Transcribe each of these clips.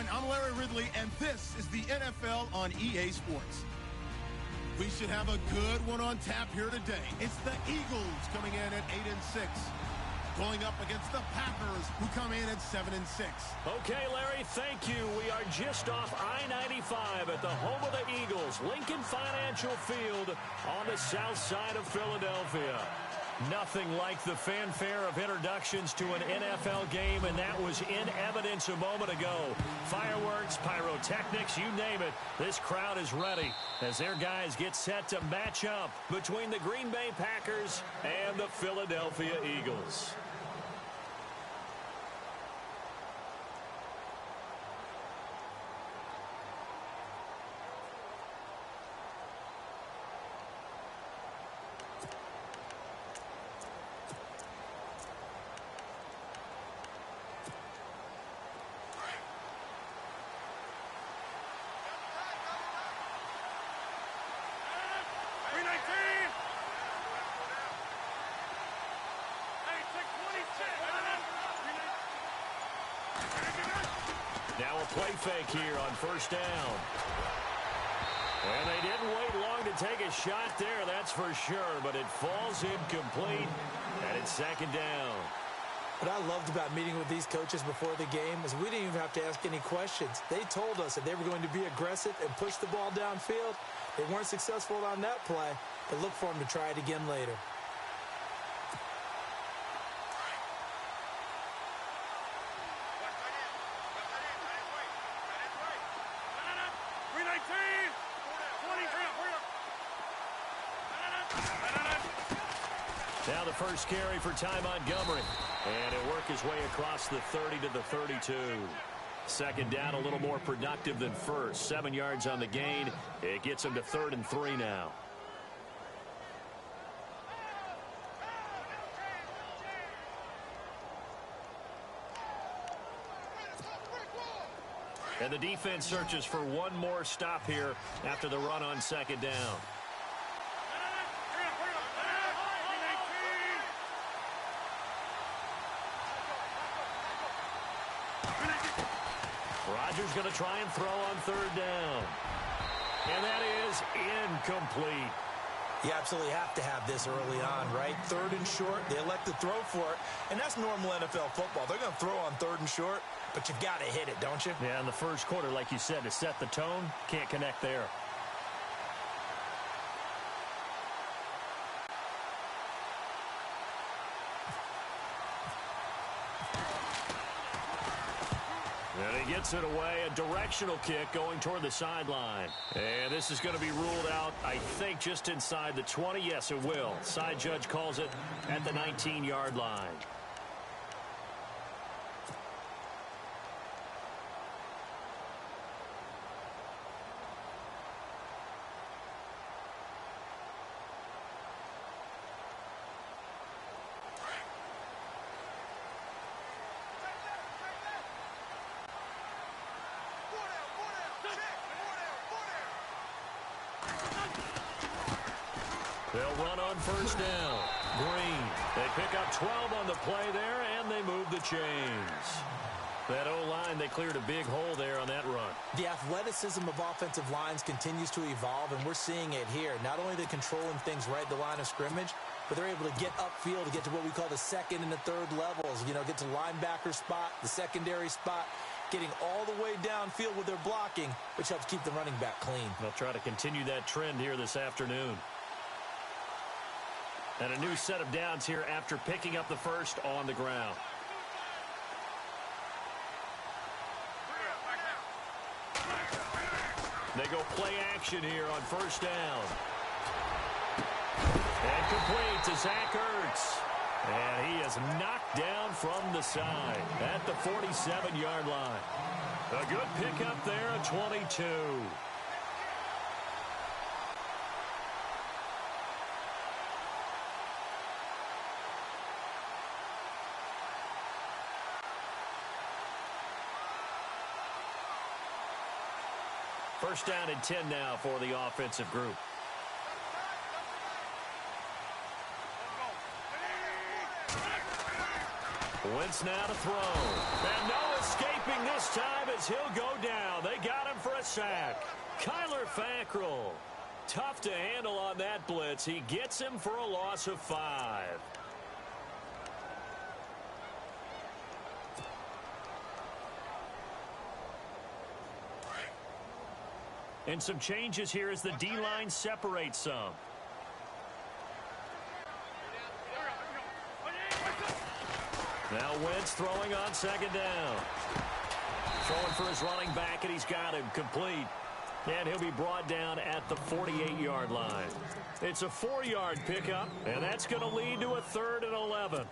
everyone. I'm Larry Ridley, and this is the NFL on EA Sports. We should have a good one on tap here today. It's the Eagles coming in at 8-6, going up against the Packers, who come in at 7-6. Okay, Larry, thank you. We are just off I-95 at the home of the Eagles, Lincoln Financial Field on the south side of Philadelphia. Nothing like the fanfare of introductions to an NFL game, and that was in evidence a moment ago. Fireworks, pyrotechnics, you name it. This crowd is ready as their guys get set to match up between the Green Bay Packers and the Philadelphia Eagles. Now a play fake here on first down. And they didn't wait long to take a shot there, that's for sure. But it falls incomplete, and it's second down. What I loved about meeting with these coaches before the game is we didn't even have to ask any questions. They told us that they were going to be aggressive and push the ball downfield. They weren't successful on that play, but look for them to try it again later. Now the first carry for Ty Montgomery. And he'll work his way across the 30 to the 32. Second down, a little more productive than first. 7 yards on the gain. It gets him to 3rd and 3 now. And the defense searches for one more stop here after the run on second down. Rodgers going to try and throw on 3rd down. And that is incomplete. You absolutely have to have this early on, right? 3rd and short, they elect to throw for it. And that's normal NFL football. They're going to throw on 3rd and short, but you've got to hit it, don't you? Yeah, in the first quarter, like you said, to set the tone, can't connect there. And he gets it away, a directional kick going toward the sideline. And this is going to be ruled out, I think, just inside the 20. Yes, it will. Side judge calls it at the 19-yard line. They'll run on first down. Green. They pick up 12 on the play there, and they move the chains. That O-line, they cleared a big hole there on that run. The athleticism of offensive lines continues to evolve, and we're seeing it here. Not only are they controlling things right at the line of scrimmage, but they're able to get upfield to get to what we call the 2nd and the 3rd levels. You know, get to linebacker spot, the secondary spot, getting all the way downfield with their blocking, which helps keep the running back clean. They'll try to continue that trend here this afternoon. And a new set of downs here after picking up the first on the ground. They go play action here on first down. And complete to Zach Ertz. And he is knocked down from the side at the 47-yard line. A good pickup there at 22. First down and 10 now for the offensive group. Wentz now to throw. And Noah escaping this time as he'll go down. They got him for a sack. Kyler Fackrell. Tough to handle on that blitz. He gets him for a loss of 5. And some changes here as the D-line separates some. Now Wentz throwing on second down. Throwing for his running back, and he's got him complete. And he'll be brought down at the 48-yard line. It's a 4-yard pickup, and that's going to lead to a 3rd and 11.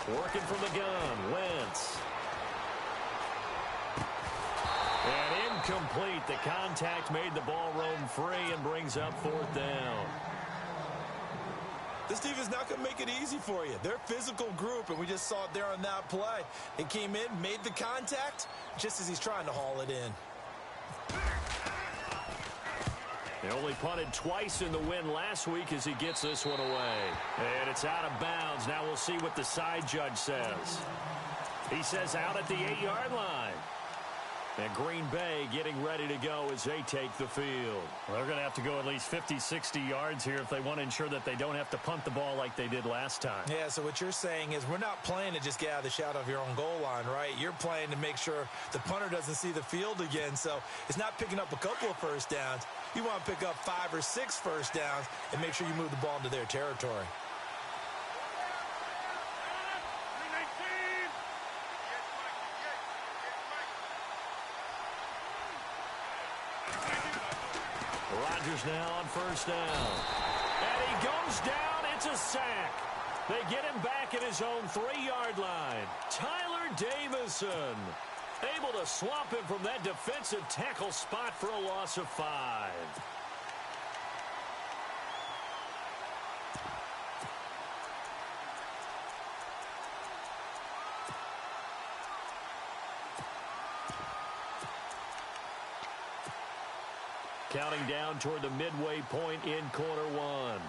Working from the gun, Wentz. And incomplete. The contact made the ball roam free and brings up 4th down. This defense is not going to make it easy for you. They're a physical group, and we just saw it there on that play. He came in, made the contact, just as he's trying to haul it in. They only punted twice in the win last week as he gets this one away. And it's out of bounds. Now we'll see what the side judge says. He says out at the 8-yard line. And Green Bay getting ready to go as they take the field. Well, they're going to have to go at least 50, 60 yards here if they want to ensure that they don't have to punt the ball like they did last time. Yeah, so what you're saying is we're not playing to just get out of the shadow of your own goal line, right? You're playing to make sure the punter doesn't see the field again. So it's not picking up a couple of first downs. You want to pick up 5 or 6 first downs and make sure you move the ball into their territory. Rodgers now on first down. And he goes down. It's a sack. They get him back at his own 3-yard line. Tyler Davison able to swamp him from that defensive tackle spot for a loss of 5. Counting down toward the midway point in quarter 1.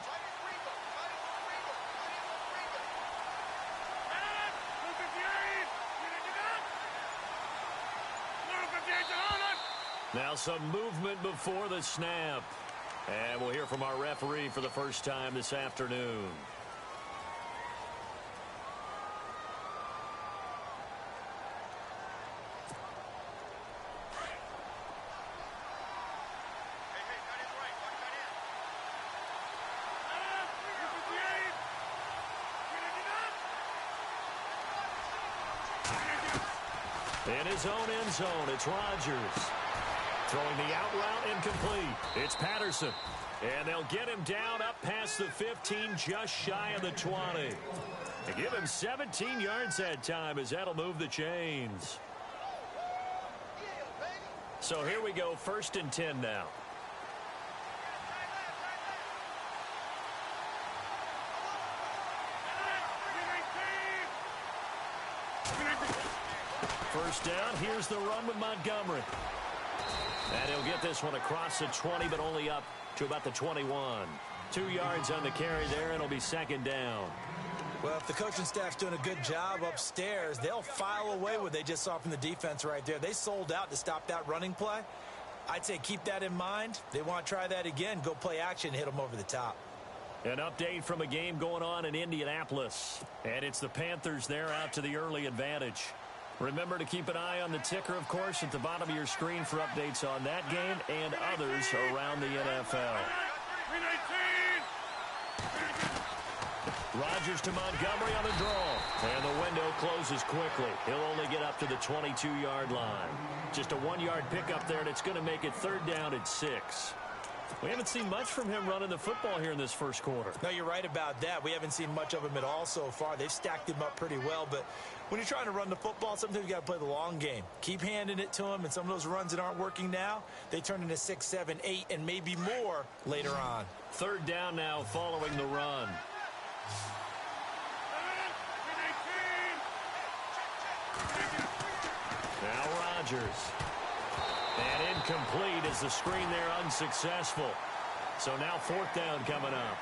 Now some movement before the snap. And we'll hear from our referee for the first time this afternoon. In his own end zone, it's Rodgers. Throwing the out route incomplete. It's Patterson. And they'll get him down up past the 15, just shy of the 20. They give him 17 yards that time as that'll move the chains. So here we go, 1st and 10 now. First down, here's the run with Montgomery. And he'll get this one across the 20, but only up to about the 21. 2 yards on the carry there, and it'll be 2nd down. Well, if the coaching staff's doing a good job upstairs, they'll file away what they just saw from the defense right there. They sold out to stop that running play. I'd say keep that in mind. They want to try that again, go play action, hit them over the top. An update from a game going on in Indianapolis. And it's the Panthers there out to the early advantage. Remember to keep an eye on the ticker, of course, at the bottom of your screen for updates on that game and others around the NFL. Rodgers to Montgomery on the draw. And the window closes quickly. He'll only get up to the 22-yard line. Just a 1-yard pickup there, and it's going to make it 3rd down at 6. We haven't seen much from him running the football here in this first quarter. No, you're right about that. We haven't seen much of him at all so far. They've stacked him up pretty well, but when you're trying to run the football, sometimes you got to play the long game. Keep handing it to him, and some of those runs that aren't working now, they turn into 6, 7, 8, and maybe more later on. Third down now following the run. Now Rodgers. And incomplete as the screen there unsuccessful. So now fourth down coming up.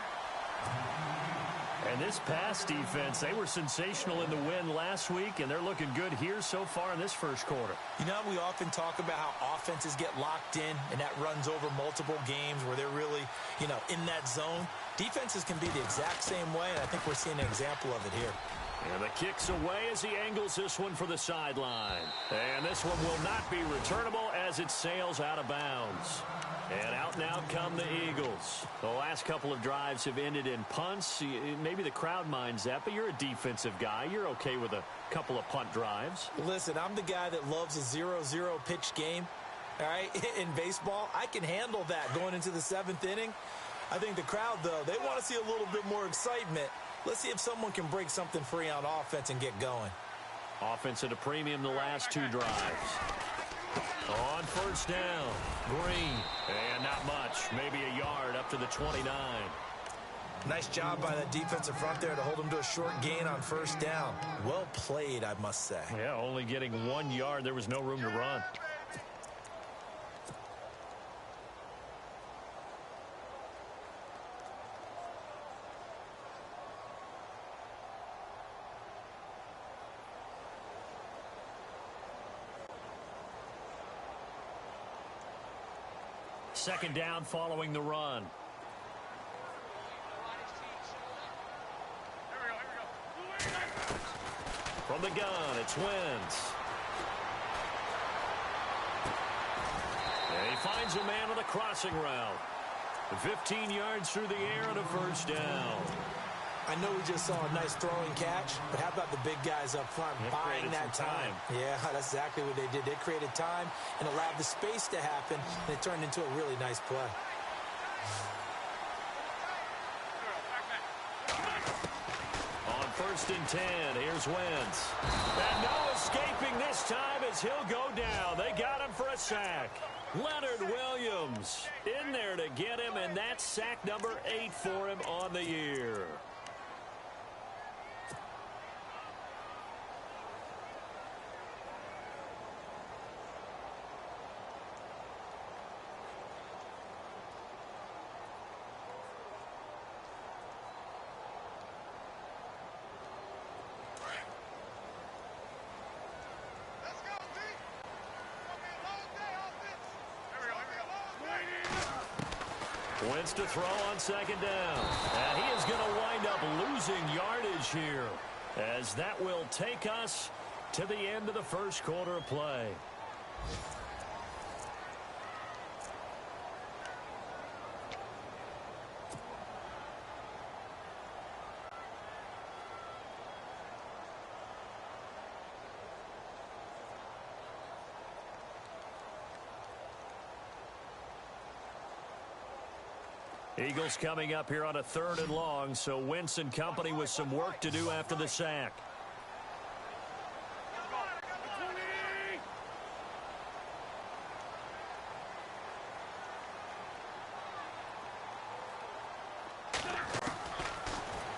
And this pass defense, they were sensational in the win last week, and they're looking good here so far in this first quarter. You know, we often talk about how offenses get locked in, and that runs over multiple games where they're really, in that zone. Defenses can be the exact same way, and I think we're seeing an example of it here. And the kick's away as he angles this one for the sideline. And this one will not be returnable as it sails out of bounds. And out come the Eagles. The last couple of drives have ended in punts. Maybe the crowd minds that, but you're a defensive guy. You're okay with a couple of punt drives. Listen, I'm the guy that loves a 0-0 pitch game. All right, in baseball, I can handle that going into the 7th inning. I think the crowd, though, they want to see a little bit more excitement. Let's see if someone can break something free on offense and get going. Offense at a premium the last 2 drives. On first down, Green. And not much, maybe a yard up to the 29. Nice job by that defensive front there to hold them to a short gain on first down. Well played, I must say. Yeah, only getting 1 yard. There was no room to run. Second down following the run. From the gun, it's Wentz. And he finds a man on the crossing route. 15 yards through the air and a first down. I know we just saw a nice throwing catch, but how about the big guys up front buying that time? Yeah, that's exactly what they did. They created time and allowed the space to happen, and it turned into a really nice play. On first and 10, here's Wentz. And no escaping this time as he'll go down. They got him for a sack. Leonard Williams in there to get him, and that's sack number 8 for him on the year. Wentz to throw on second down. And he is going to wind up losing yardage here, as that will take us to the end of the first quarter of play. Eagles coming up here on a 3rd and long, so Wentz and company with some work to do after the sack.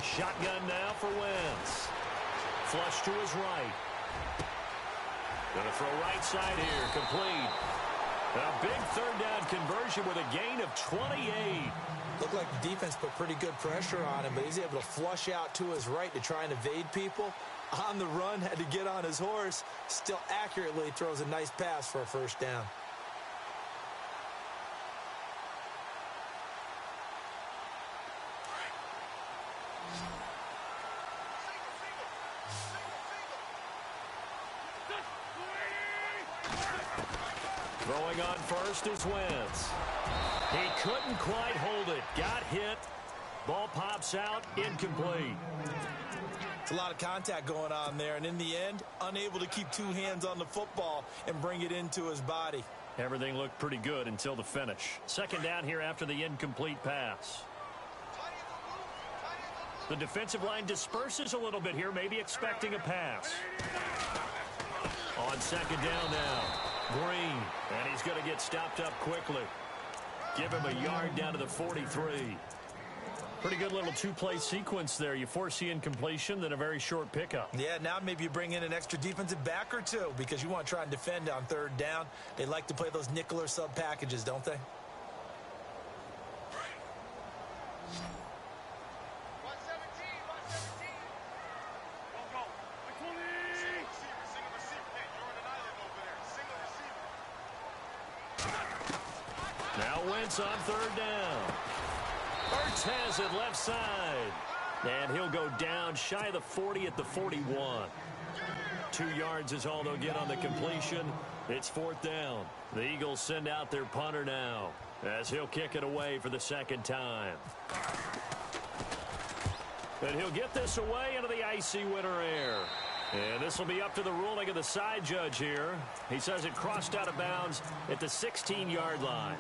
Shotgun now for Wentz. Flush to his right. Going to throw right side here, complete. A big 3rd down conversion with a gain of 28. Looked like the defense put pretty good pressure on him, but he's able to flush out to his right to try and evade people. On the run, had to get on his horse. Still accurately throws a nice pass for a first down. Throwing on first is Wentz. He couldn't quite hold it. Got hit. Ball pops out. Incomplete. It's a lot of contact going on there, and in the end, unable to keep 2 hands on the football and bring it into his body. Everything looked pretty good until the finish. Second down here after the incomplete pass. The defensive line disperses a little bit here, maybe expecting a pass. On second down now, Green, and he's going to get stopped up quickly. Give him a yard down to the 43. Pretty good little two-play sequence there. You force the incompletion, then a very short pickup. Yeah, now maybe you bring in an extra defensive back or two because you want to try and defend on third down. They like to play those nickel or sub packages, don't they? Now Wentz on third down. Ertz has it left side. And he'll go down shy of the 40 at the 41. 2 yards is all they'll get on the completion. It's fourth down. The Eagles send out their punter now as he'll kick it away for the second time. And he'll get this away into the icy winter air. And this will be up to the ruling of the side judge here. He says it crossed out of bounds at the 16-yard line.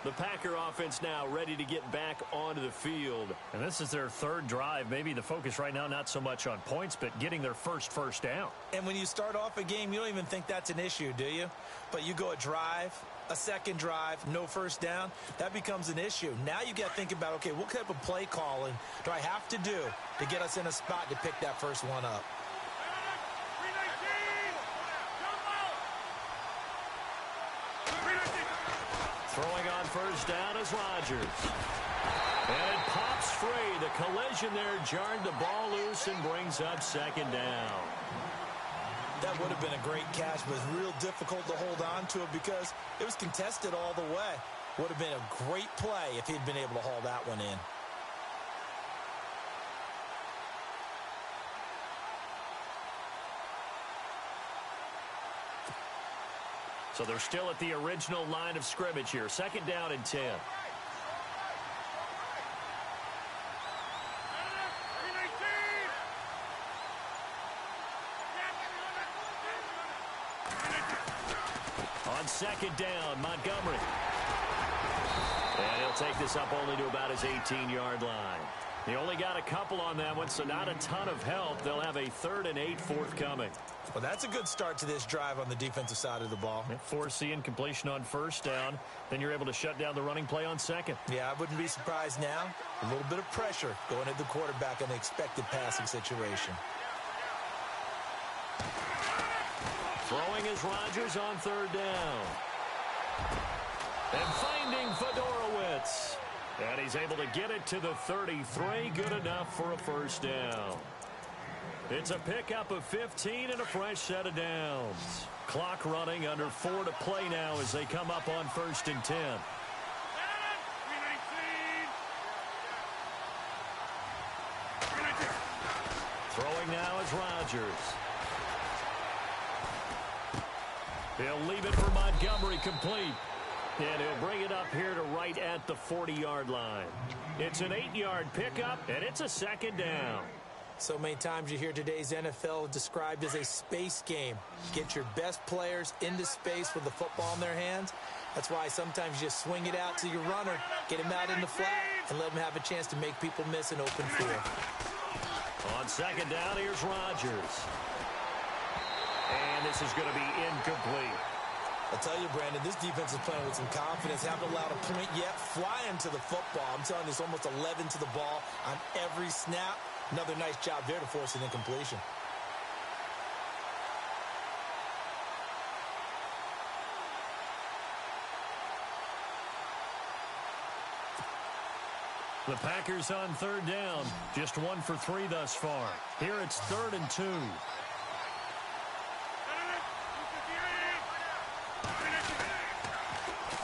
The Packer offense now ready to get back onto the field. And this is their third drive. Maybe the focus right now not so much on points, but getting their first down. And when you start off a game, you don't even think that's an issue, do you? But you go a drive, a second drive, no first down, that becomes an issue. Now you got to think about, okay, what type of play calling do I have to do to get us in a spot to pick that first one up? Throwing on first down is Rodgers. And it pops free. The collision there jarred the ball loose and brings up second down. That would have been a great catch, but it's real difficult to hold on to it because it was contested all the way. Would have been a great play if he'd been able to haul that one in. So they're still at the original line of scrimmage here. Second down and 10. On second down, Montgomery. And he'll take this up only to about his 18-yard line. He only got a couple on that one, so not a ton of help. They'll have a 3rd and 8 forthcoming. Well, that's a good start to this drive on the defensive side of the ball. Force the incompletion on first down. Then you're able to shut down the running play on second. Yeah, I wouldn't be surprised now. A little bit of pressure going at the quarterback in the expected passing situation. Throwing is Rodgers on third down. And finding Fedorowicz. And he's able to get it to the 33. Good enough for a first down. It's a pickup of 15 and a fresh set of downs. Clock running, under 4 to play now as they come up on 1st and 10. Throwing now is Rodgers. He'll leave it for Montgomery, complete. And he'll bring it up here to right at the 40-yard line. It's an 8-yard pickup, and it's a second down. So many times you hear today's NFL described as a space game. Get your best players into space with the football in their hands. That's why sometimes you just swing it out to your runner, get him out in the flat, and let him have a chance to make people miss an open field. On second down, here's Rodgers. And this is going to be incomplete. I'll tell you, Brandon, this defense is playing with some confidence. Haven't allowed a point yet. Flying to the football. I'm telling you, it's almost 11 to the ball on every snap. Another nice job there to force an incompletion. The Packers on third down. Just 1 for 3 thus far. Here it's 3rd and 2.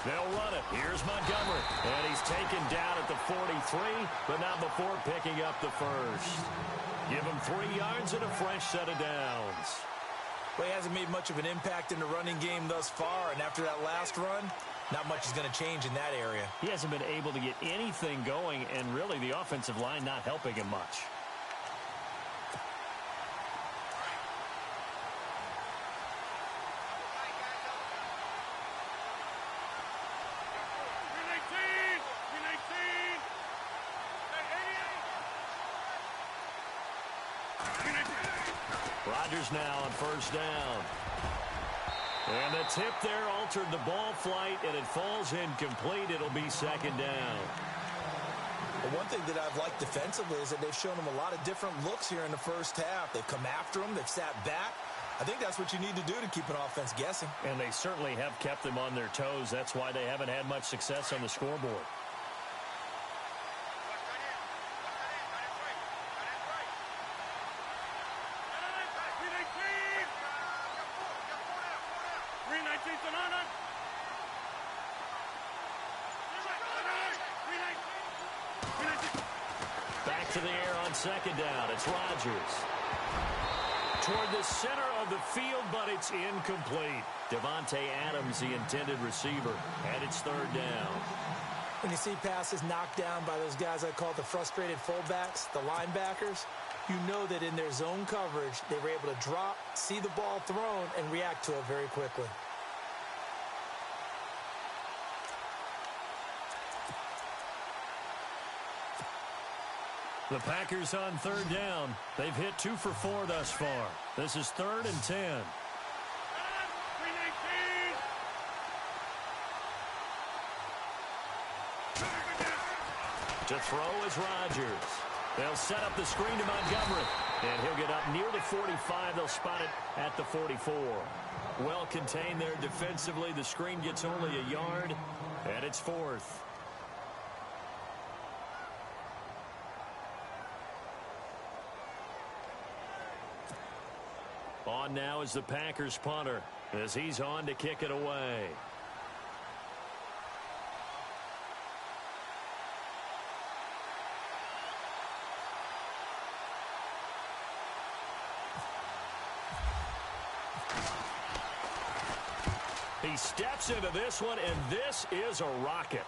They'll run it. Here's Montgomery. And he's taken down at the 43, but not before picking up the first. Give him 3 yards and a fresh set of downs. Well, he hasn't made much of an impact in the running game thus far, and after that last run, not much is going to change in that area. He hasn't been able to get anything going, and really the offensive line not helping him much. Rodgers now on first down. And the tip there altered the ball flight, and it falls incomplete. It'll be second down. Well, one thing that I've liked defensively is that they've shown them a lot of different looks here in the first half. They've come after them. They've sat back. I think that's what you need to do to keep an offense guessing. And they certainly have kept them on their toes. That's why they haven't had much success on the scoreboard. Back to the air on second down. It's Rodgers. Toward the center of the field, but it's incomplete. Devontae Adams, the intended receiver, and it's third down. When you see passes knocked down by those guys I call the frustrated fullbacks, the linebackers, you know that in their zone coverage, they were able to drop, see the ball thrown, and react to it very quickly. The Packers on third down. They've hit 2 for 4 thus far. This is 3rd and 10. To throw is Rodgers. They'll set up the screen to Montgomery. And he'll get up near the 45. They'll spot it at the 44. Well contained there defensively. The screen gets only a yard. And it's 4th. On now is the Packers punter as he's on to kick it away. He steps into this one, and this is a rocket.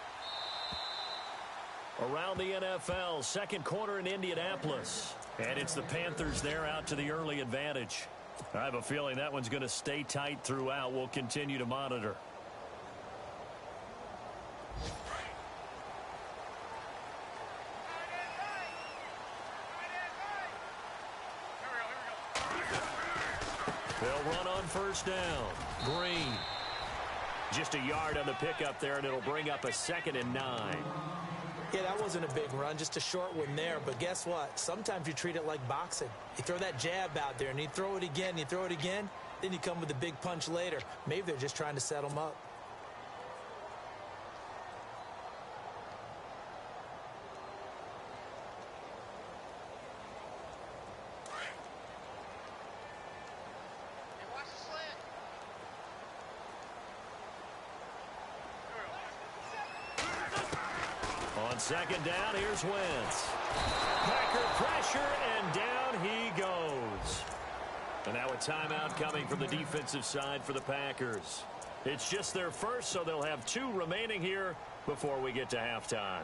Around the NFL, second quarter in Indianapolis. And it's the Panthers there out to the early advantage. I have a feeling that one's going to stay tight throughout. We'll continue to monitor. They'll run on first down. Green. Just a yard on the pickup there, and it'll bring up a 2nd and 9. Yeah, that wasn't a big run, just a short one there. But guess what? Sometimes you treat it like boxing. You throw that jab out there, and you throw it again, you throw it again, then you come with a big punch later. Maybe they're just trying to set them up. Second down, here's Wentz. Packer pressure, and down he goes. And now a timeout coming from the defensive side for the Packers. It's just their first, so they'll have 2 remaining here before we get to halftime.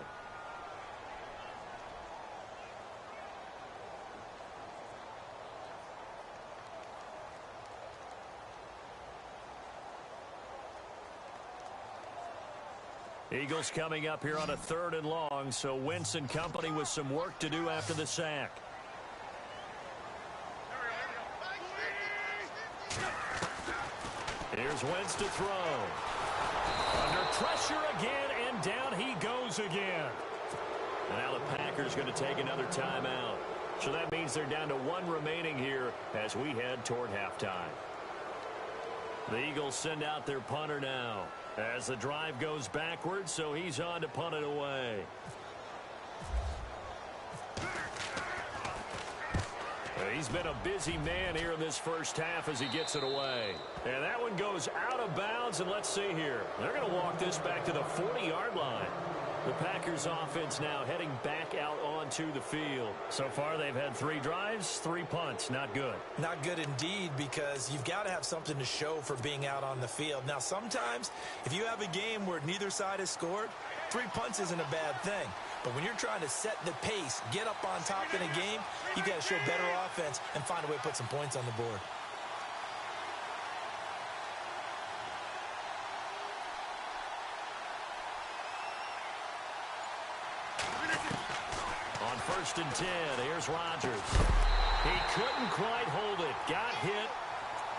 Eagles coming up here on a 3rd and long, so Wentz and company with some work to do after the sack. Here's Wentz to throw. Under pressure again, and down he goes again. And now the Packers going to take another timeout. So that means they're down to 1 remaining here as we head toward halftime. The Eagles send out their punter now as the drive goes backwards, so he's on to punt it away. He's been a busy man here in this first half as he gets it away. And that one goes out of bounds, and let's see here. They're going to walk this back to the 40-yard line. The Packers offense now heading back out onto the field. So far, they've had 3 drives, 3 punts. Not good. Not good indeed, because you've got to have something to show for being out on the field. Now, sometimes, if you have a game where neither side has scored, 3 punts isn't a bad thing. But when you're trying to set the pace, get up on top in a game, you got to show better offense and find a way to put some points on the board. On 1st and 10, here's Rodgers. He couldn't quite hold it. Got hit.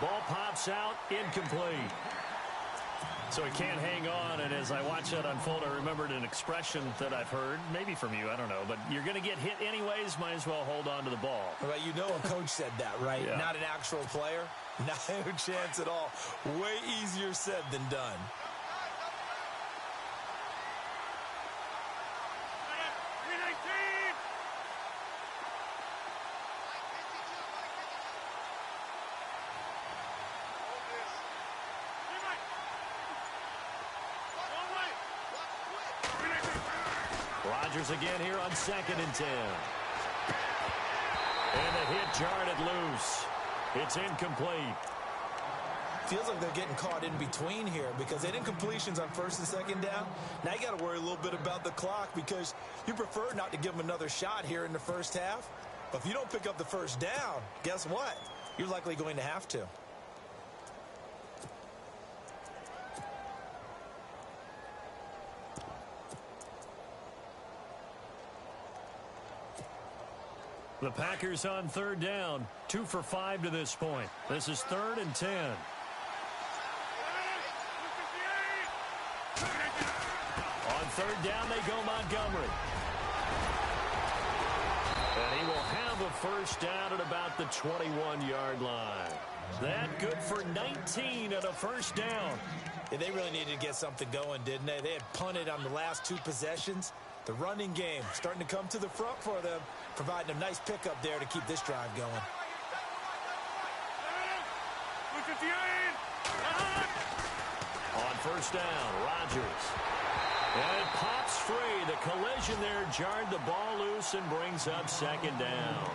Ball pops out. Incomplete. So he can't hang on, and as I watch that unfold, I remembered an expression that I've heard, maybe from you, I don't know, but you're going to get hit anyways, might as well hold on to the ball. Well, you know a coach said that, right? Yeah. Not an actual player. Not a chance at all. Way easier said than done. Rodgers again here on 2nd and 10. And the hit jarred it loose. It's incomplete. Feels like they're getting caught in between here because they didn't completions on 1st and 2nd down. Now you got to worry a little bit about the clock because you prefer not to give them another shot here in the first half. But if you don't pick up the first down, guess what? You're likely going to have to. The Packers on 3rd down, 2 for 5 to this point. This is 3rd and 10. On 3rd down, they go Montgomery. And he will have a first down at about the 21-yard line. That good for 19 and a first down. Yeah, they really needed to get something going, didn't they? They had punted on the last 2 possessions. The running game starting to come to the front for them, providing a nice pickup there to keep this drive going. On 1st down, Rodgers. And it pops free. The collision there jarred the ball loose and brings up 2nd down.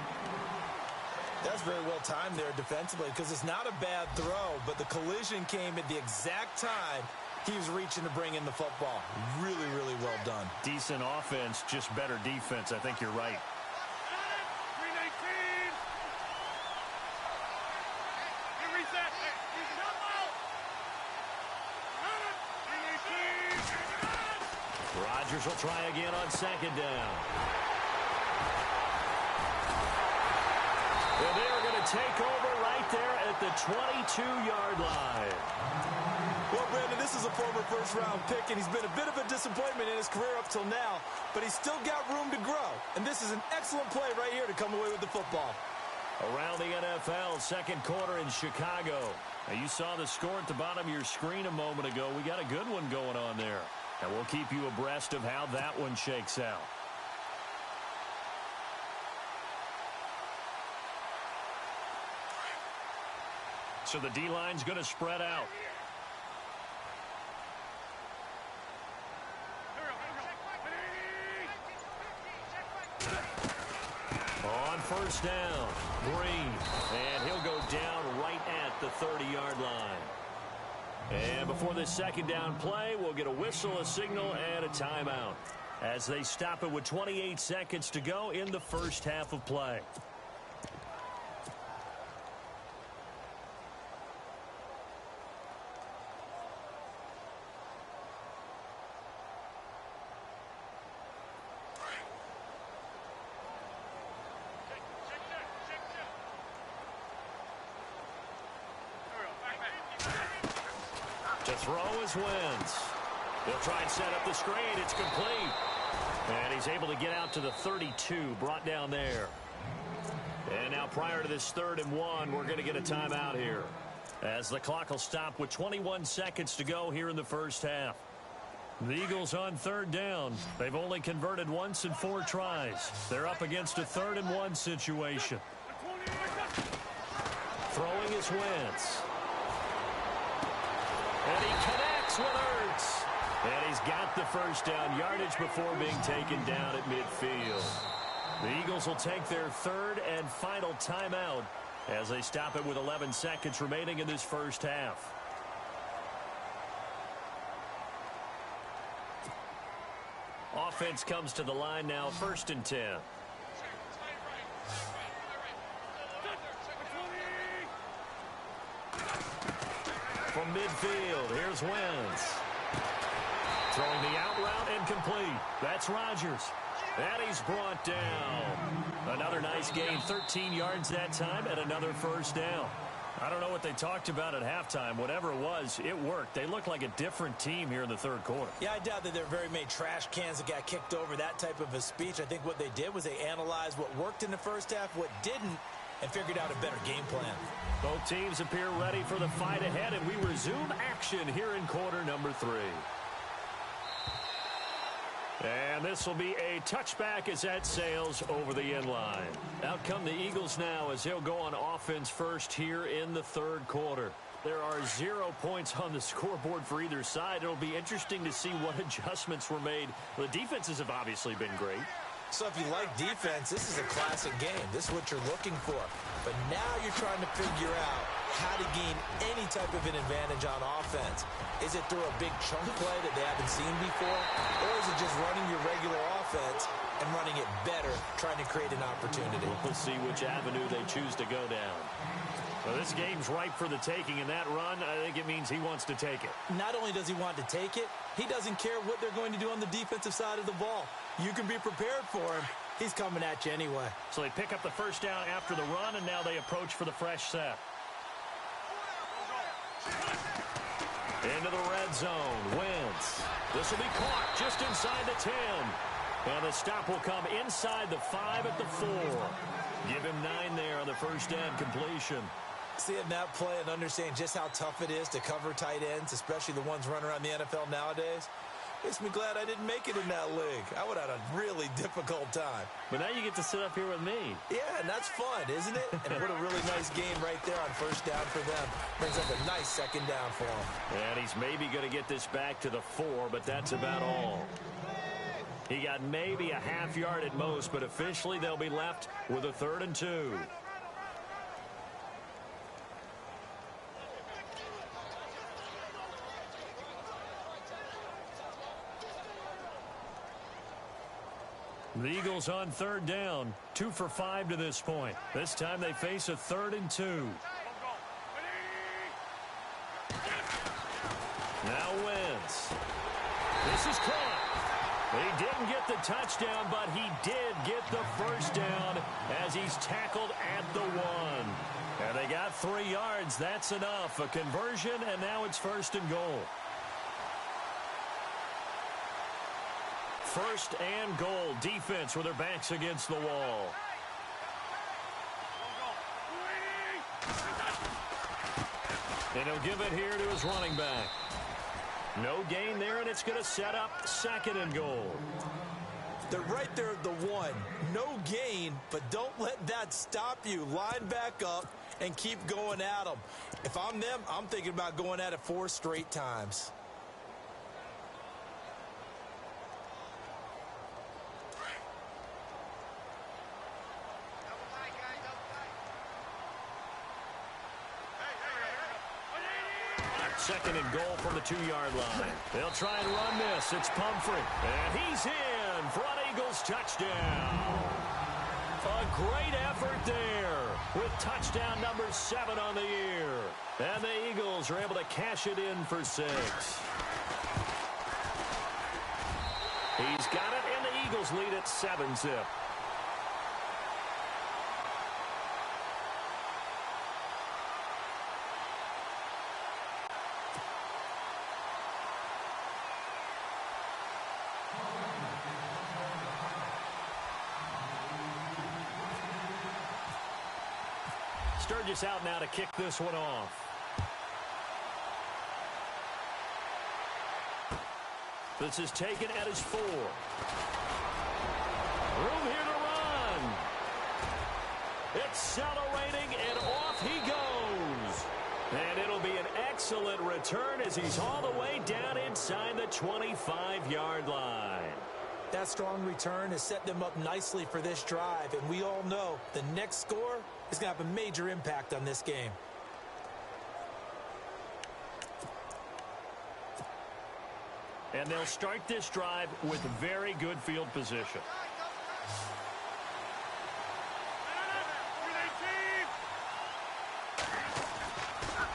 That's very well timed there defensively because it's not a bad throw, but the collision came at the exact time he was reaching to bring in the football. Really, really well done. Decent offense, just better defense. I think you're right. Rodgers will try again on 2nd down. Well, they are going to take over right there at the 22-yard line. Well, Brandon, this is a former first-round pick, and he's been a bit of a disappointment in his career up till now, but he's still got room to grow, and this is an excellent play right here to come away with the football. Around the NFL, 2nd quarter in Chicago. Now, you saw the score at the bottom of your screen a moment ago. We got a good one going on there, and we'll keep you abreast of how that one shakes out. So the D-line's going to spread out. On 1st down, Green, and he'll go down right at the 30-yard line. And before this 2nd down play, we'll get a whistle, a signal, and a timeout as they stop it with 28 seconds to go in the first half of play. To throw is Wentz. He'll try and set up the screen. It's complete. And he's able to get out to the 32, brought down there. And now prior to this 3rd and 1, we're going to get a timeout here, as the clock will stop with 21 seconds to go here in the first half. The Eagles on 3rd down. They've only converted once in 4 tries. They're up against a 3rd and 1 situation. Throwing is Wentz. And he connects with Ertz. And he's got the first down yardage before being taken down at midfield. The Eagles will take their 3rd and final timeout as they stop it with 11 seconds remaining in this first half. Offense comes to the line now, 1st and 10. From midfield, here's Wentz. Throwing the out route and complete. That's Rodgers. And he's brought down. Another nice gain, 13 yards that time, and another first down. I don't know what they talked about at halftime. Whatever it was, it worked. They look like a different team here in the third quarter. Yeah, I doubt that there are very many trash cans that got kicked over, that type of a speech. I think what they did was they analyzed what worked in the first half, what didn't, and figured out a better game plan. Both teams appear ready for the fight ahead, and we resume action here in quarter number 3. And this will be a touchback as that sails over the end line. Out come the Eagles now as they'll go on offense first here in the third quarter. There are 0 points on the scoreboard for either side. It'll be interesting to see what adjustments were made. The defenses have obviously been great. So if you like defense, this is a classic game. This is what you're looking for. But now you're trying to figure out how to gain any type of an advantage on offense. Is it through a big chunk play that they haven't seen before? Or is it just running your regular offense and running it better, trying to create an opportunity? We'll see which avenue they choose to go down. Well, this game's ripe for the taking, and that run, I think it means he wants to take it. Not only does he want to take it, he doesn't care what they're going to do on the defensive side of the ball. You can be prepared for him. He's coming at you anyway. So they pick up the first down after the run, and now they approach for the fresh set. Into the red zone. Wentz. This will be caught just inside the 10. And the stop will come inside the 5 at the 4. Give him 9 there on the first down completion. Seeing that play and understanding just how tough it is to cover tight ends, especially the ones running around the NFL nowadays, makes me glad I didn't make it in that league. I would have had a really difficult time. But now you get to sit up here with me. Yeah, and that's fun, isn't it? And what a really nice game right there on first down for them. Brings up a nice second down for him. And he's maybe going to get this back to the 4, but that's about all. He got maybe a half yard at most, but officially they'll be left with a 3rd and 2. The Eagles on 3rd down, 2 for 5 to this point. This time they face a 3rd and 2. Now Wentz. This is caught. He didn't get the touchdown, but he did get the first down as he's tackled at the 1. And they got 3 yards. That's enough. A conversion, and now it's 1st and goal. 1st and goal. Defense with their backs against the wall. And he'll give it here to his running back. No gain there, and it's going to set up 2nd and goal. They're right there at the 1. No gain, but don't let that stop you. Line back up and keep going at them. If I'm them, I'm thinking about going at it 4 straight times. Second and goal from the 2-yard line. They'll try and run this. It's Pumphrey. And he's in for an Eagles touchdown. A great effort there with touchdown number 7 on the year. And the Eagles are able to cash it in for 6. He's got it, and the Eagles lead at 7-zip. Sturgis out now to kick this one off. This is taken at his 4. Room here to run. Accelerating, and off he goes. And it'll be an excellent return as he's all the way down inside the 25-yard line. That strong return has set them up nicely for this drive, and we all know the next score is going to have a major impact on this game. And they'll start this drive with very good field position.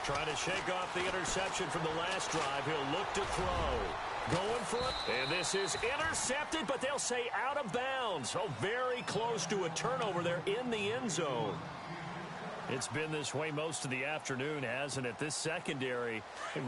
Trying to shake off the interception from the last drive. He'll look to throw. Going for it. And this is intercepted, but they'll say out of bounds. Oh, very close to a turnover there in the end zone. It's been this way most of the afternoon, hasn't it? This secondary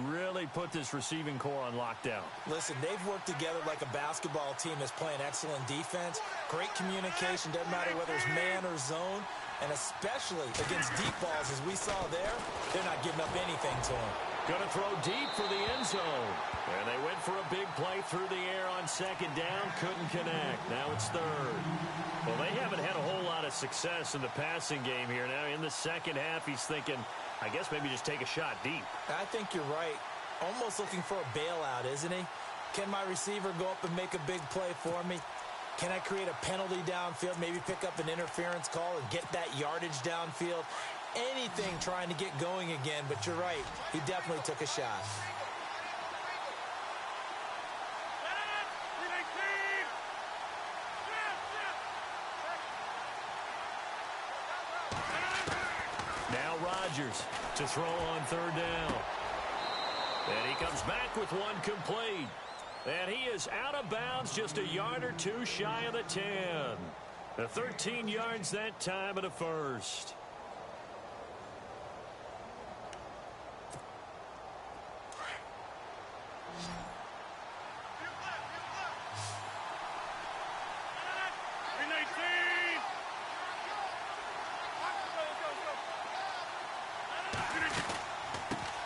really put this receiving core on lockdown. Listen, they've worked together like a basketball team that's playing excellent defense. Great communication, doesn't matter whether it's man or zone. And especially against deep balls, as we saw there, they're not giving up anything to them. Going to throw deep for the end zone. And they went for a big play through the air on second down. Couldn't connect. Now it's third. Well, they haven't had a whole lot of success in the passing game here. Now in the second half, he's thinking, I guess maybe just take a shot deep. I think you're right. Almost looking for a bailout, isn't he? Can my receiver go up and make a big play for me? Can I create a penalty downfield, maybe pick up an interference call and get that yardage downfield? Anything trying to get going again, but you're right. He definitely took a shot. Now Rodgers to throw on third down. And he comes back with one complete. And he is out of bounds, just a yard or two shy of the 10. The 13 yards that time of the first.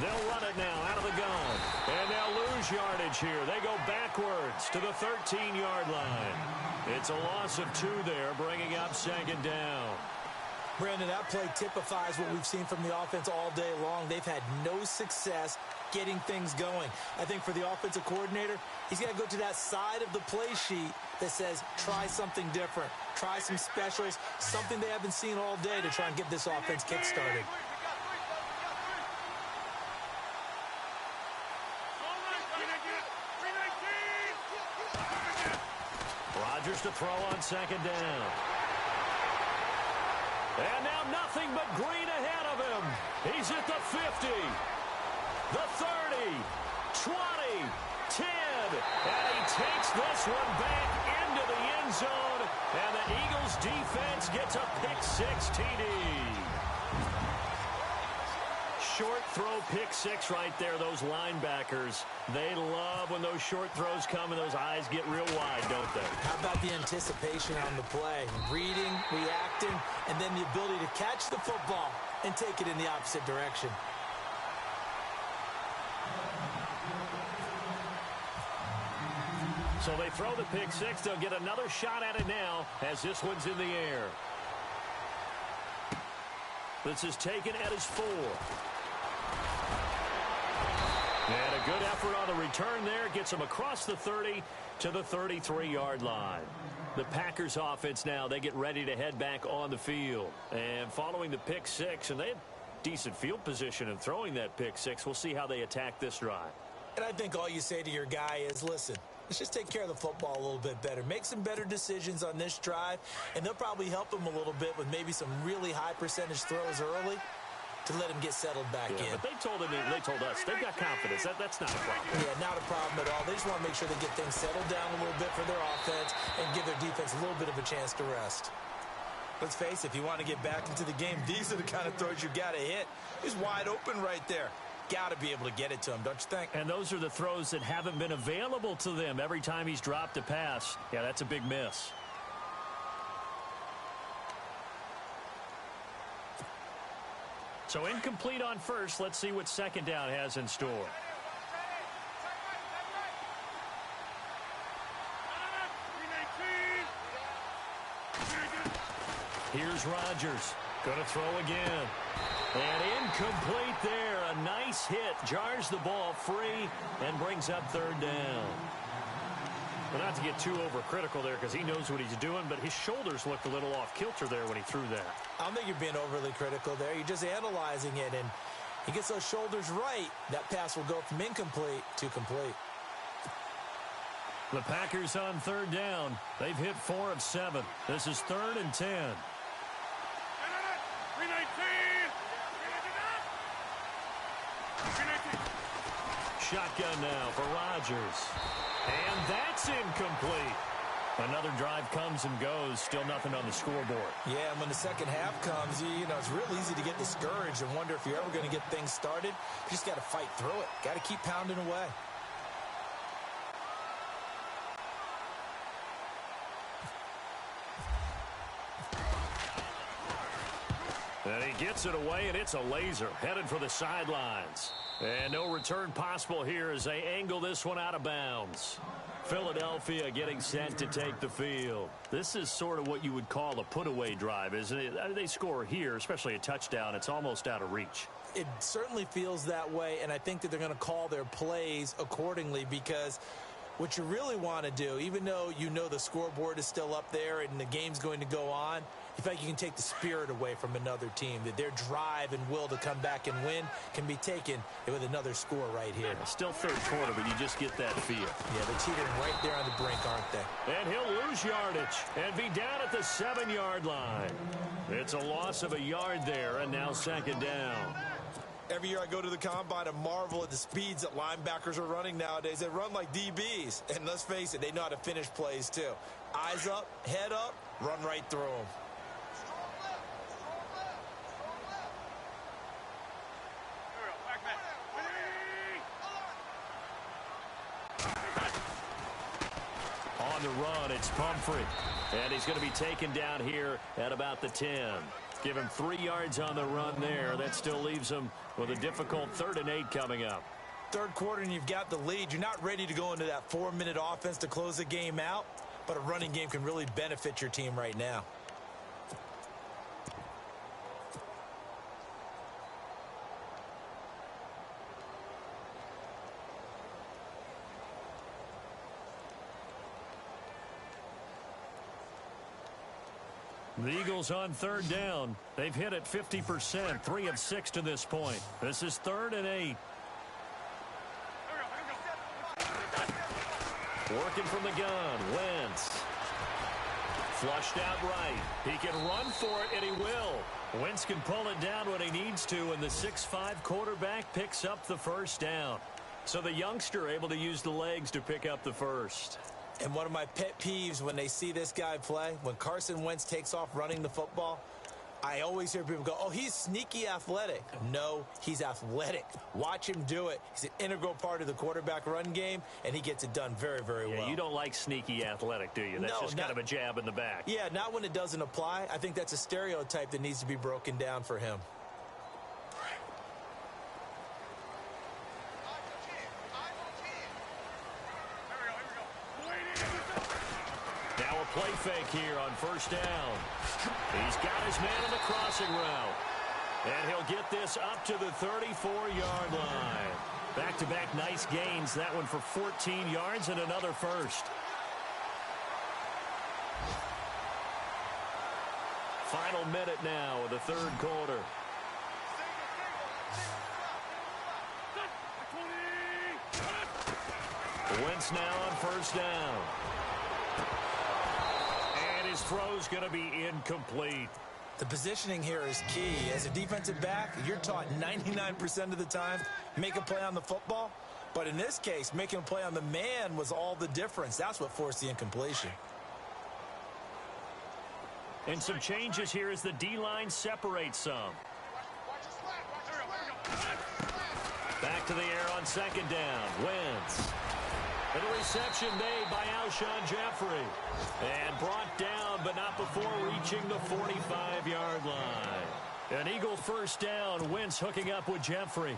They'll run it now out of the gun. And they'll lose yardage here. They go backwards to the 13-yard line. It's a loss of 2 there, bringing up second down. Brandon, that play typifies what we've seen from the offense all day long. They've had no success getting things going. I think for the offensive coordinator, he's got to go to that side of the play sheet that says, try something different. Try some specials, something they haven't seen all day to try and get this offense kick-started. Rodgers to throw on second down. And now nothing but green ahead of him. He's at the 50, the 30, 20, 10. And he takes this one back into the end zone. And the Eagles defense gets a pick-6 TD. Short throw pick-6 right there. Those linebackers, they love when those short throws come and those eyes get real wide, don't they? How about the anticipation on the play? Reading, reacting, and then the ability to catch the football and take it in the opposite direction. So they throw the pick-6. They'll get another shot at it now as this one's in the air. This is taken at his 4. And a good effort on the return there. Gets him across the 30 to the 33-yard line. The Packers offense now, they get ready to head back on the field. And following the pick-6, and they have decent field position in throwing that pick-6. We'll see how they attack this drive. And I think all you say to your guy is, listen, let's just take care of the football a little bit better. Make some better decisions on this drive, and they'll probably help him a little bit with maybe some really high percentage throws early to let him get settled back in. But they told us they've got confidence. That's not a problem. Yeah, not a problem at all. They just want to make sure they get things settled down a little bit for their offense and give their defense a little bit of a chance to rest. Let's face it, if you want to get back into the game, these are the kind of throws you got to hit. He's wide open right there. Got to be able to get it to him, don't you think? And those are the throws that haven't been available to them every time he's dropped a pass. Yeah, that's a big miss. So incomplete on first. Let's see what second down has in store. Here's Rodgers. Going to throw again. And incomplete there. A nice hit. Jars the ball free and brings up third down. Well, not to get too overcritical there because he knows what he's doing, but his shoulders looked a little off kilter there when he threw that. I don't think you're being overly critical there. You're just analyzing it, and he gets those shoulders right. That pass will go from incomplete to complete. The Packers on third down. They've hit 4 of 7. This is 3rd and 10. Shotgun now for Rodgers. And that's incomplete. Another drive comes and goes. Still nothing on the scoreboard. Yeah, and when the second half comes, you know, it's real easy to get discouraged and wonder if you're ever going to get things started. You just got to fight through it. Got to keep pounding away. And he gets it away, and it's a laser headed for the sidelines. And no return possible here as they angle this one out of bounds. Philadelphia getting set to take the field. This is sort of what you would call a put-away drive, isn't it? I mean, they score here, especially a touchdown. It's almost out of reach. It certainly feels that way, and I think that they're going to call their plays accordingly because what you really want to do, even though you know the scoreboard is still up there and the game's going to go on, you feel like you can take the spirit away from another team, that their drive and will to come back and win can be taken with another score right here. Still third quarter, but you just get that feel. Yeah, they're teetering right there on the brink, aren't they? And he'll lose yardage and be down at the 7-yard line. It's a loss of a yard there, and now second down. Every year I go to the combine and marvel at the speeds that linebackers are running nowadays. They run like DBs. And let's face it, they know how to finish plays too. Eyes up, head up, run right through them. On the run, it's Pumphrey. And he's going to be taken down here at about the 10. Give him 3 yards on the run there. That still leaves him with a difficult 3rd and 8 coming up. Third quarter and you've got the lead. You're not ready to go into that 4-minute offense to close the game out, but a running game can really benefit your team right now. The Eagles on 3rd down. They've hit it 50%, 3 of 6 to this point. This is 3rd and 8. Working from the gun, Wentz. Flushed out right. He can run for it, and he will. Wentz can pull it down when he needs to, and the 6'5" quarterback picks up the first down. So the youngster able to use the legs to pick up the first. And one of my pet peeves when they see this guy play, when Carson Wentz takes off running the football, I always hear people go, oh, he's sneaky athletic. No, he's athletic. Watch him do it. He's an integral part of the quarterback run game, and he gets it done very, very well. You don't like sneaky athletic, do you? That's just kind of a jab in the back. Yeah, not when it doesn't apply. I think that's a stereotype that needs to be broken down for him. Play fake here on first down. He's got his man on the crossing route. And he'll get this up to the 34-yard line. Back-to-back nice gains. That one for 14 yards and another first. Final minute now of the 3rd quarter. Wentz now on first down. His throw's going to be incomplete. The positioning here is key. As a defensive back, you're taught 99% of the time, make a play on the football. But in this case, making a play on the man was all the difference. That's what forced the incompletion. And some changes here as the D-line separates some. Back to the air on second down. Wentz. And a reception made by Alshon Jeffrey. And brought down, but not before reaching the 45-yard line. An Eagle first down. Wentz hooking up with Jeffrey.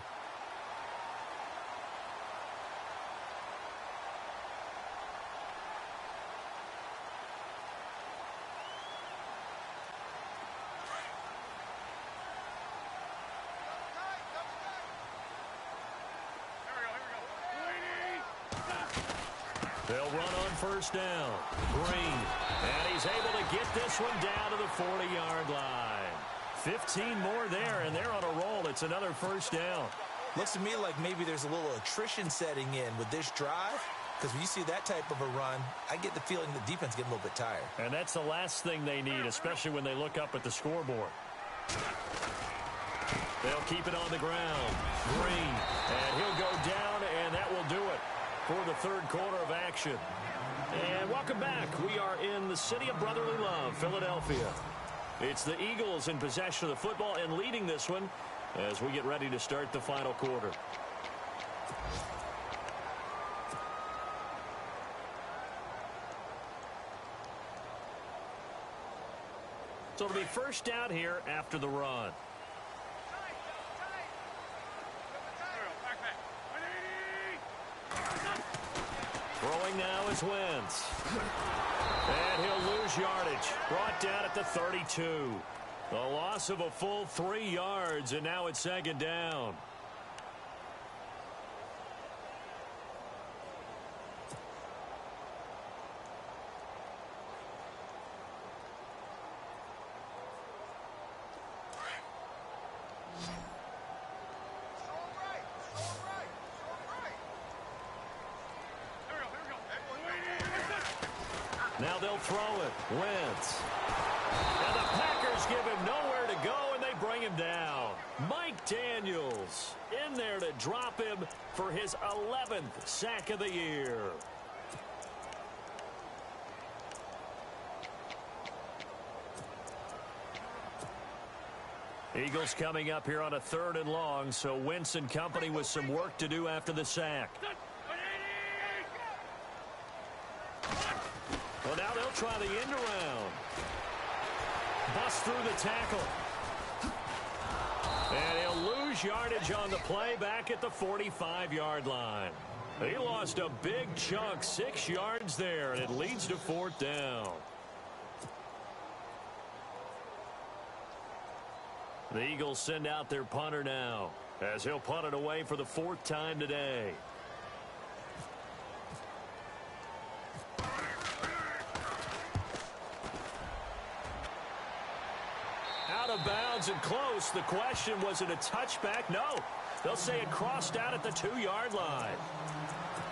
They'll run on first down. Green. And he's able to get this one down to the 40-yard line. 15 more there, and they're on a roll. It's another first down. Looks to me like maybe there's a little attrition setting in with this drive, because when you see that type of a run, I get the feeling the defense getting a little bit tired. And that's the last thing they need, especially when they look up at the scoreboard. They'll keep it on the ground. Green. And he'll go down, And that will do it for the third quarter of action. And welcome back. We are in the city of brotherly love, Philadelphia. It's the Eagles in possession of the football and leading this one as we get ready to start the final quarter. So it'll be first down here after the run. Throwing now is Wentz. And he'll lose yardage. Brought down at the 32. A loss of a full 3 yards, and now it's second down. Now they'll throw it. Wentz. And the Packers give him nowhere to go, and they bring him down. Mike Daniels in there to drop him for his 11th sack of the year. Eagles coming up here on a 3rd and long, so Wentz and company with some work to do after the sack. Well, now they'll try the end around. Bust through the tackle. And he'll lose yardage on the play back at the 45-yard line. He lost a big chunk, 6 yards there, and it leads to 4th down. The Eagles send out their punter now as he'll punt it away for the 4th time today. Out of bounds and close. The question, was it a touchback? No. They'll say it crossed out at the 2-yard line.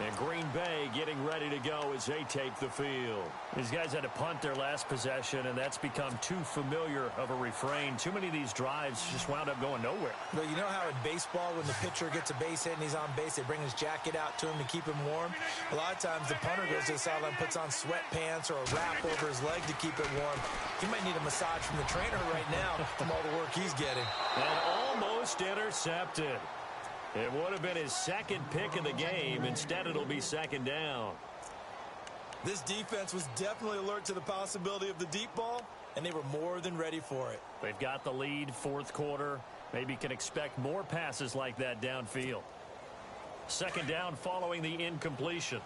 And Green Bay getting ready to go as they take the field. These guys had to punt their last possession, and that's become too familiar of a refrain. Too many of these drives just wound up going nowhere. Well, you know how in baseball, when the pitcher gets a base hit and he's on base, they bring his jacket out to him to keep him warm? A lot of times the punter goes to the sideline, puts on sweatpants or a wrap over his leg to keep it warm. He might need a massage from the trainer right now from all the work he's getting. And almost intercepted. It would have been his 2nd pick of the game. Instead, it'll be 2nd down. This defense was definitely alert to the possibility of the deep ball, and they were more than ready for it. They've got the lead, 4th quarter. Maybe can expect more passes like that downfield. 2nd down following the incompletion.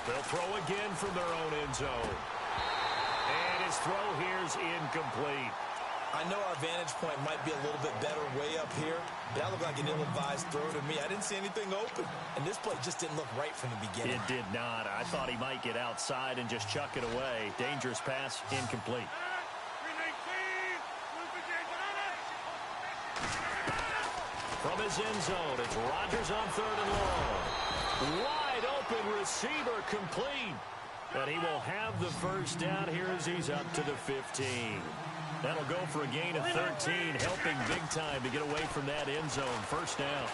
They'll throw again from their own end zone. And his throw here's incomplete. I know our vantage point might be a little bit better way up here, but that looked like an ill-advised throw to me. I didn't see anything open, and this play just didn't look right from the beginning. It did not. I thought he might get outside and just chuck it away. Dangerous pass, incomplete. From his end zone, it's Rodgers on 3rd and long. Wide open receiver, complete. And he will have the first down here as he's up to the 15. That'll go for a gain of 13, helping big time to get away from that end zone. First down.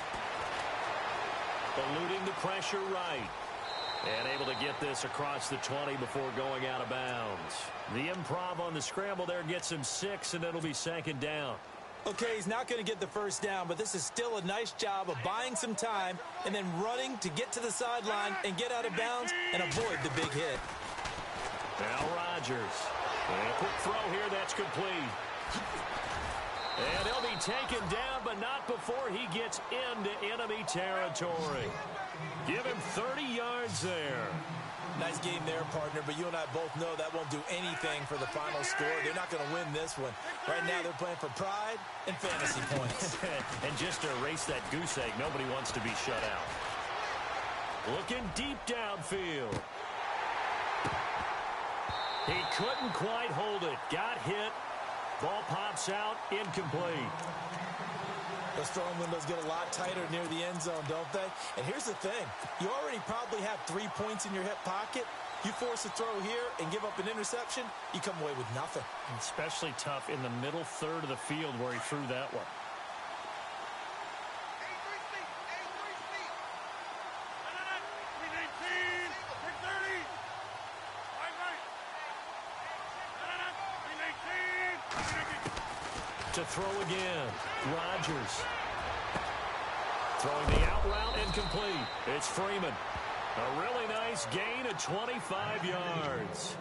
Eluding the pressure right. And able to get this across the 20 before going out of bounds. The improv on the scramble there gets him 6, and it'll be 2nd down. Okay, he's not going to get the first down, but this is still a nice job of buying some time and then running to get to the sideline and get out of bounds and avoid the big hit. Now Rodgers. And a quick throw here that's complete. And he'll be taken down, but not before he gets into enemy territory. Give him 30 yards there. Nice game there, partner, but you and I both know that won't do anything for the final score. They're not going to win this one. Right now, they're playing for pride and fantasy points. And just to erase that goose egg, nobody wants to be shut out. Looking deep downfield. He couldn't quite hold it. Got hit. Ball pops out. Incomplete. Those throwing windows get a lot tighter near the end zone, don't they? And here's the thing. You already probably have 3 points in your hip pocket. You force a throw here and give up an interception, you come away with nothing. Especially tough in the middle third of the field where he threw that one. To throw again, Rodgers. Throwing the out route incomplete. It's Freeman. A really nice gain of 25 yards.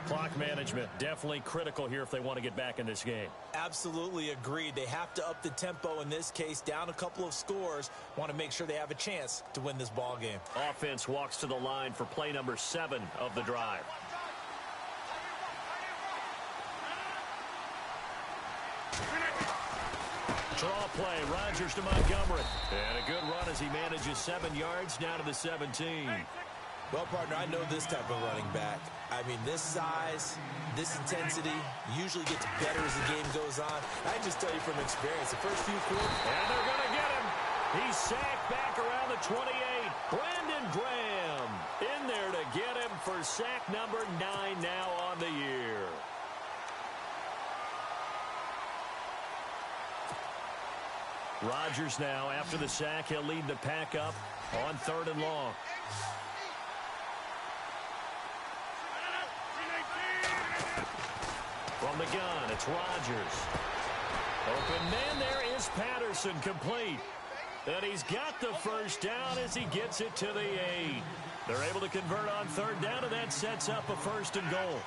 Clock management definitely critical here if they want to get back in this game. Absolutely agreed. They have to up the tempo in this case, down a couple of scores. Want to make sure they have a chance to win this ball game. Offense walks to the line for play number 7 of the drive. Draw play, Rodgers to Montgomery. And a good run as he manages 7 yards now to the 17. Well, partner, I know this type of running back. I mean, this size, this intensity usually gets better as the game goes on. I can just tell you from experience, the first few quarters. And they're going to get him. He's sacked back around the 28. Brandon Graham in there to get him for sack number 9 now on the year. Rodgers now, after the sack, he'll lead the pack up on 3rd and long. From the gun, it's Rodgers. Open man there is Patterson, complete. And he's got the first down as he gets it to the 8. They're able to convert on 3rd down, and that sets up a 1st and goal.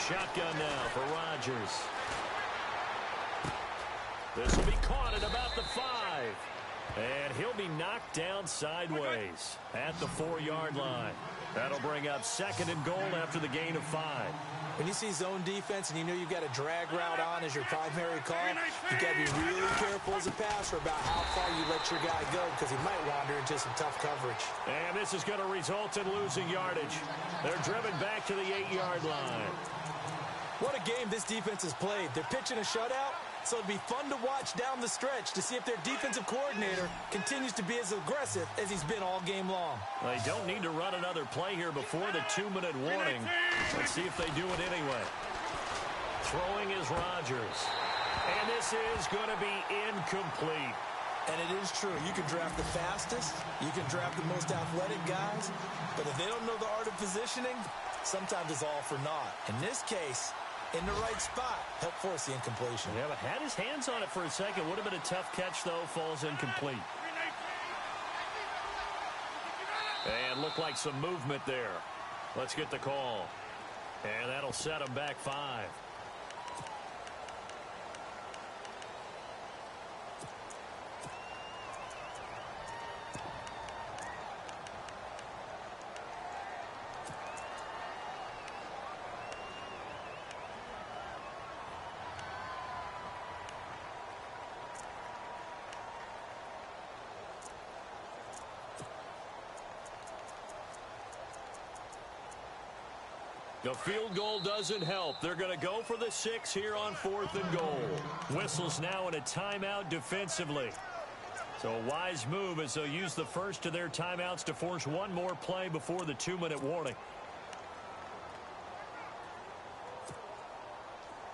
Shotgun now for Rodgers. This will be caught at about the 5. And he'll be knocked down sideways at the 4-yard line. That'll bring up 2nd and goal after the gain of 5. When you see zone defense and you know you've got a drag route on as your primary call, you've got to be really careful as a passer about how far you let your guy go because he might wander into some tough coverage. And this is going to result in losing yardage. They're driven back to the 8-yard line. What a game this defense has played. They're pitching a shutout, so it'll be fun to watch down the stretch to see if their defensive coordinator continues to be as aggressive as he's been all game long. They don't need to run another play here before the 2-minute warning. Let's see if they do it anyway. Throwing is Rodgers. And this is going to be incomplete. And it is true. You can draft the fastest. You can draft the most athletic guys. But if they don't know the art of positioning, sometimes it's all for naught. In this case, in the right spot, help force the incompletion. Yeah, but had his hands on it for a second. Would have been a tough catch, though. Falls incomplete. And looked like some movement there. Let's get the call. And that'll set him back 5. The field goal doesn't help. They're going to go for the 6 here on 4th and goal. Whistles now in a timeout defensively. So a wise move as they'll use the first of their timeouts to force one more play before the 2-minute warning.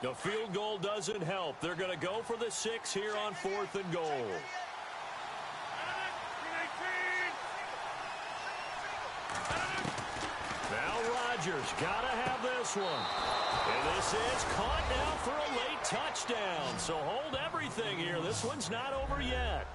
The field goal doesn't help. They're going to go for the 6 here on 4th and goal. Rodgers got to have this one. And this is caught now for a late touchdown. So hold everything here. This one's not over yet.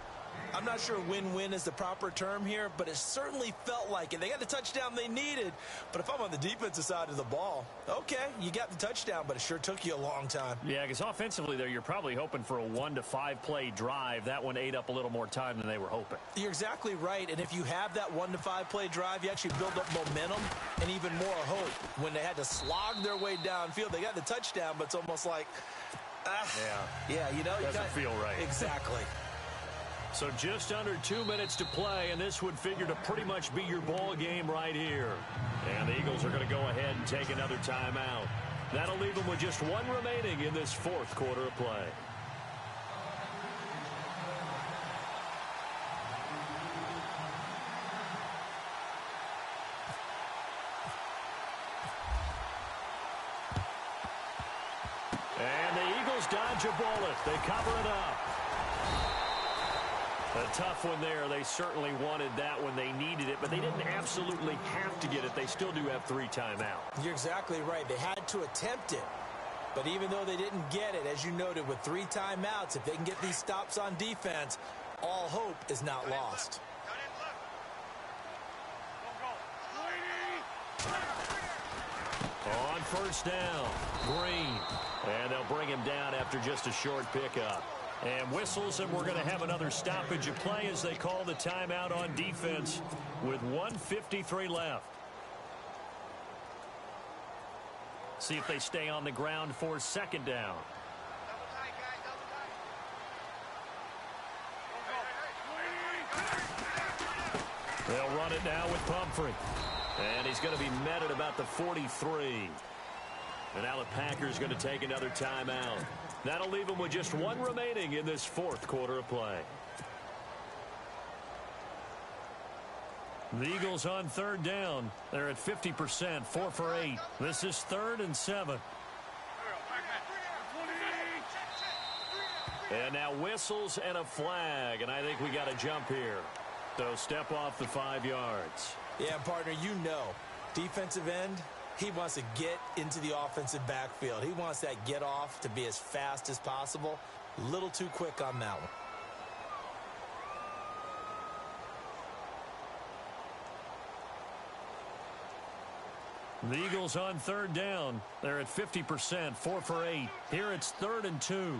I'm not sure win-win is the proper term here, but it certainly felt like it. They got the touchdown they needed, but if I'm on the defensive side of the ball, okay, you got the touchdown, but it sure took you a long time. Yeah, because offensively there, you're probably hoping for a 1 to 5 play drive. That one ate up a little more time than they were hoping. You're exactly right, and if you have that 1 to 5 play drive, you actually build up momentum and even more hope. When they had to slog their way downfield, they got the touchdown, but it's almost like, yeah, you know, doesn't feel right. Exactly. So just under 2 minutes to play, and this would figure to pretty much be your ball game right here. And the Eagles are going to go ahead and take another timeout. That'll leave them with just one remaining in this 4th quarter of play. dodge a bullet. They cover it up. A tough one there. They certainly wanted that when they needed it, but they didn't absolutely have to get it. They still do have 3 timeouts. You're exactly right. They had to attempt it. But even though they didn't get it, as you noted, with 3 timeouts, if they can get these stops on defense, all hope is not lost. On first down, Green. And they'll bring him down after just a short pickup. And whistles, and we're going to have another stoppage of play as they call the timeout on defense with 1:53 left. See if they stay on the ground for second down. They'll run it now with Pumphrey. And he's going to be met at about the 43. And now the Packers going to take another timeout. That'll leave them with just 1 remaining in this 4th quarter of play. The Eagles on 3rd down. They're at 50%, 4 for 8. This is 3rd and 7. And now whistles and a flag, and I think we got a jump here. So step off the 5 yards. Yeah, partner, you know, defensive end, he wants to get into the offensive backfield. He wants that get off to be as fast as possible. A little too quick on that one. The Eagles on 3rd down. They're at 50%, 4 for 8. Here it's 3rd and 2.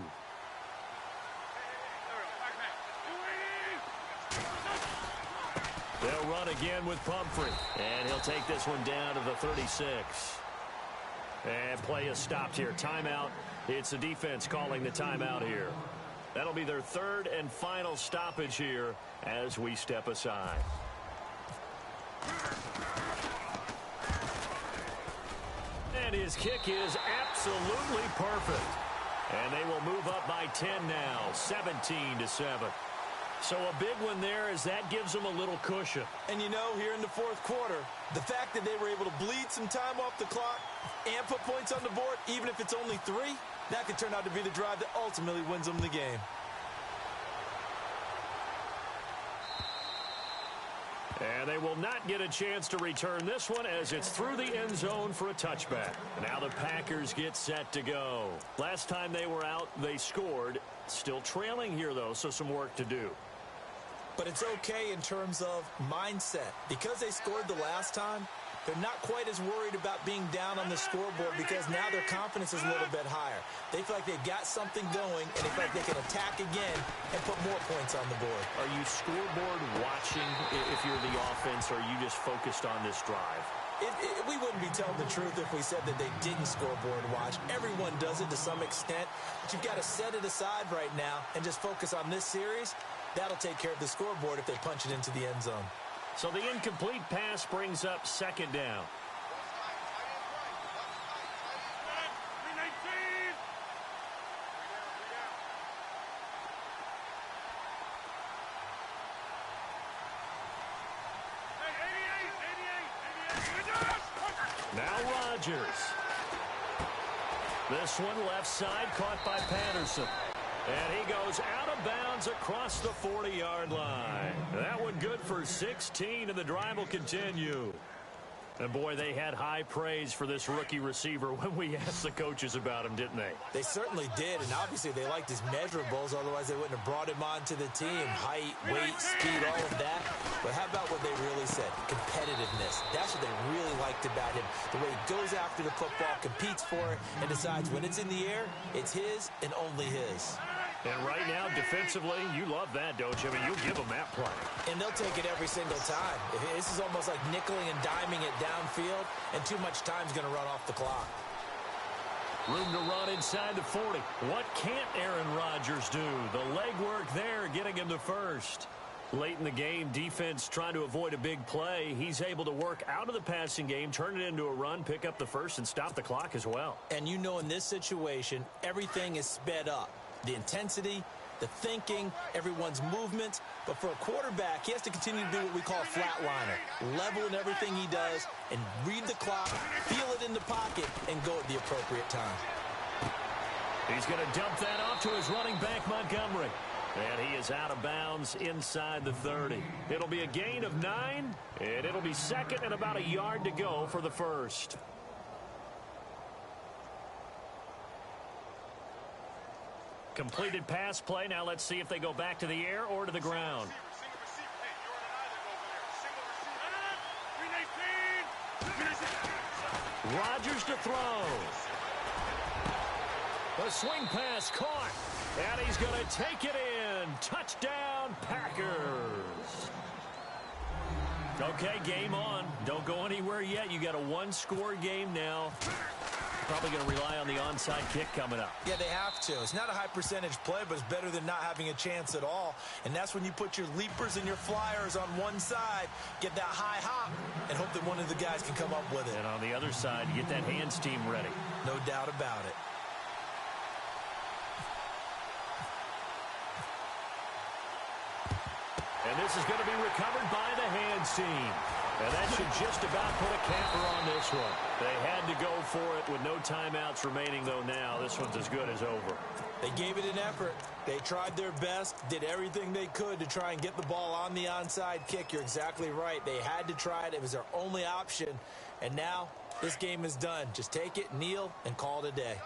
They'll run again with Pumphrey. And he'll take this one down to the 36. And play is stopped here. Timeout. It's the defense calling the timeout here. That'll be their 3rd and final stoppage here as we step aside. And his kick is absolutely perfect. And they will move up by 10 now, 17-7. So a big one there as that gives them a little cushion. And you know, here in the 4th quarter, the fact that they were able to bleed some time off the clock and put points on the board, even if it's only 3, that could turn out to be the drive that ultimately wins them the game. And they will not get a chance to return this one as it's through the end zone for a touchback. Now the Packers get set to go. Last time they were out, they scored. Still trailing here, though, so some work to do. But it's okay in terms of mindset. Because they scored the last time, they're not quite as worried about being down on the scoreboard because now their confidence is a little bit higher. They feel like they've got something going, and they feel like they can attack again and put more points on the board. Are you scoreboard watching if you're the offense, or are you just focused on this drive? We wouldn't be telling the truth if we said that they didn't scoreboard watch. Everyone does it to some extent, but you've got to set it aside right now and just focus on this series. That'll take care of the scoreboard if they punch it into the end zone. So the incomplete pass brings up second down. Now Rodgers. This one left side caught by Patterson. And he goes out of bounds across the 40-yard line. That one good for 16, and the drive will continue. And, boy, they had high praise for this rookie receiver when we asked the coaches about him, didn't they? They certainly did, and obviously they liked his measurables. Otherwise, they wouldn't have brought him onto the team. Height, weight, speed, all of that. But how about what they really said? Competitiveness. That's what they really liked about him. The way he goes after the football, competes for it, and decides when it's in the air, it's his and only his. And right now, defensively, you love that, don't you? I mean, you'll give them that play. And they'll take it every single time. This is almost like nickeling and diming it downfield, and too much time's going to run off the clock. Room to run inside the 40. What can't Aaron Rodgers do? The legwork there, getting him to first. Late in the game, defense trying to avoid a big play. He's able to work out of the passing game, turn it into a run, pick up the first, and stop the clock as well. And you know, in this situation, everything is sped up. The intensity, the thinking, everyone's movement. But for a quarterback, he has to continue to do what we call a flatliner. Level in everything he does and read the clock, feel it in the pocket, and go at the appropriate time. He's going to dump that off to his running back, Montgomery. And he is out of bounds inside the 30. It'll be a gain of 9, and it'll be second and about a yard to go for the first. Completed pass play. Now let's see if they go back to the air or to the ground. Rodgers to throw. The swing pass caught. And he's going to take it in. Touchdown, Packers. Okay, game on. Don't go anywhere yet. You got a one-score game now. Probably going to rely on the onside kick coming up. Yeah, they have to. It's not a high-percentage play, but it's better than not having a chance at all. And that's when you put your leapers and your flyers on one side, get that high hop, and hope that one of the guys can come up with it. And on the other side, you get that hands team ready. No doubt about it. And this is going to be recovered by the hands team. And that should just about put a capper on this one. They had to go for it with no timeouts remaining, though now. This one's as good as over. They gave it an effort. They tried their best, did everything they could to try and get the ball on the onside kick. You're exactly right. They had to try it. It was their only option. And now this game is done. Just take it, kneel, and call it a day.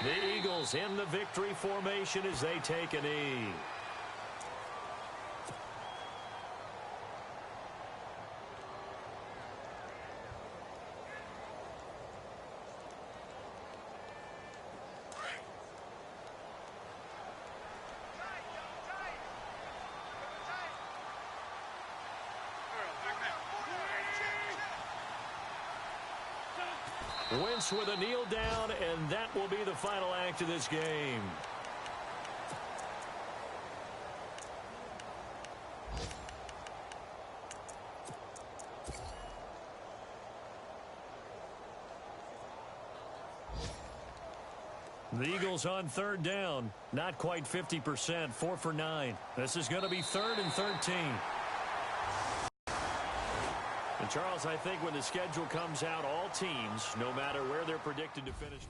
The Eagles in the victory formation as they take a knee. Wentz with a kneel down, and that will be the final act of this game. The Eagles on third down. Not quite 50%, 4 for 9. This is going to be 3rd and 13. And Charles, I think when the schedule comes out, all teams, no matter where they're predicted to finish.